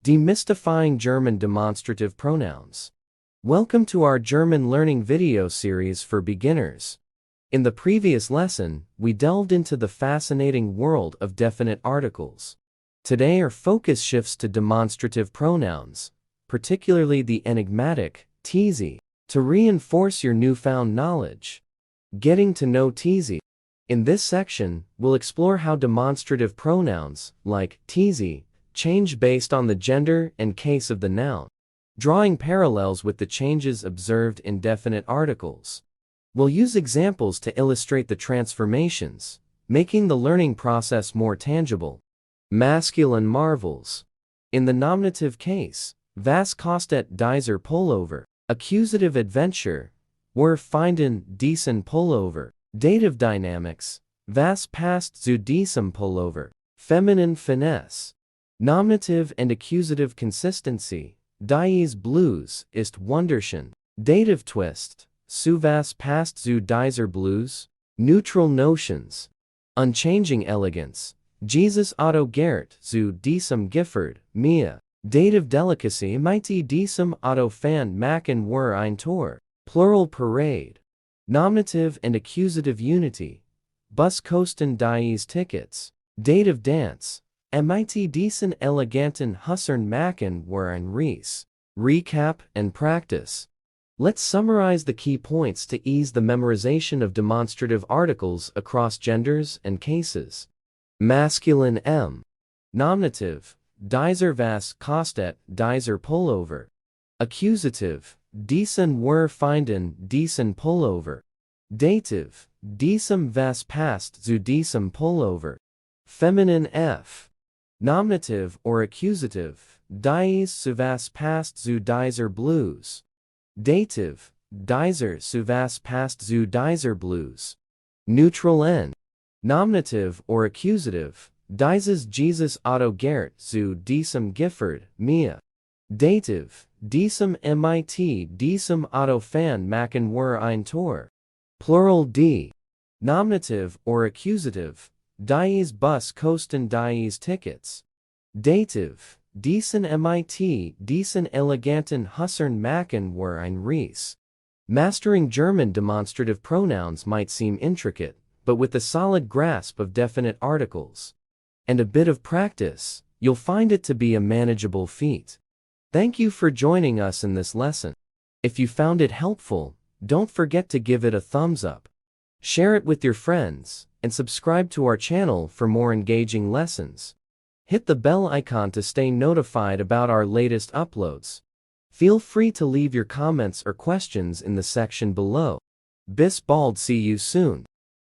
Demystifying German demonstrative pronouns. Welcome to our German learning video series for beginners. In the previous lesson, we delved into the fascinating world of definite articles. Today our focus shifts to demonstrative pronouns, particularly the enigmatic TZ, to reinforce your newfound knowledge. Getting to know TZ. In this section, we'll explore how demonstrative pronouns, like TZ, change based on the gender and case of the noun, drawing parallels with the changes observed in definite articles. We'll use examples to illustrate the transformations, making the learning process more tangible. Masculine marvels. In the nominative case, was kostet dieser Pullover? Accusative adventure, wir finden diesen Pullover. Dative dynamics, was passt zu diesem Pullover? Feminine finesse. Nominative and accusative consistency, dieses Blues ist wunderschön. Dative twist, zu was passt zu dieser Blues? Neutral notions. Unchanging elegance, Jesus Otto Gert zu diesem Gifford, mir. Dative delicacy, mighty diesem Otto fan machen wir ein Tor. Plural parade. Nominative and accusative unity, bus kosten dies Tickets. Dative dance, mighty diesen eleganten Hussern machen wir ein Reis. Recap and practice. Let's summarize the key points to ease the memorization of demonstrative articles across genders and cases. Masculine M. Nominative, dieser was kostet dieser Pullover. Accusative, diesen wir finden diesen Pullover. Dative, diesem was passt zu diesem Pullover. Feminine F. Nominative or accusative, dies zu was passt zu dieser Blues. Dative, dieser zu was passt zu dieser Blues. Neutral N. Nominative or accusative, dieses Jesus Otto Gert zu diesem Gifford, mir. Dative, diesem mit diesem Otto fan machen wir ein Tor. Plural D. Nominative or accusative, dies Bus kosten dies Tickets. Dative, diesen mit diesen eleganten Hussern machen wir ein Reis. Mastering German demonstrative pronouns might seem intricate, but with a solid grasp of definite articles and a bit of practice, you'll find it to be a manageable feat. Thank you for joining us in this lesson. If you found it helpful, don't forget to give it a thumbs up. Share it with your friends, and subscribe to our channel for more engaging lessons. Hit the bell icon to stay notified about our latest uploads. Feel free to leave your comments or questions in the section below. Bis bald, see you soon.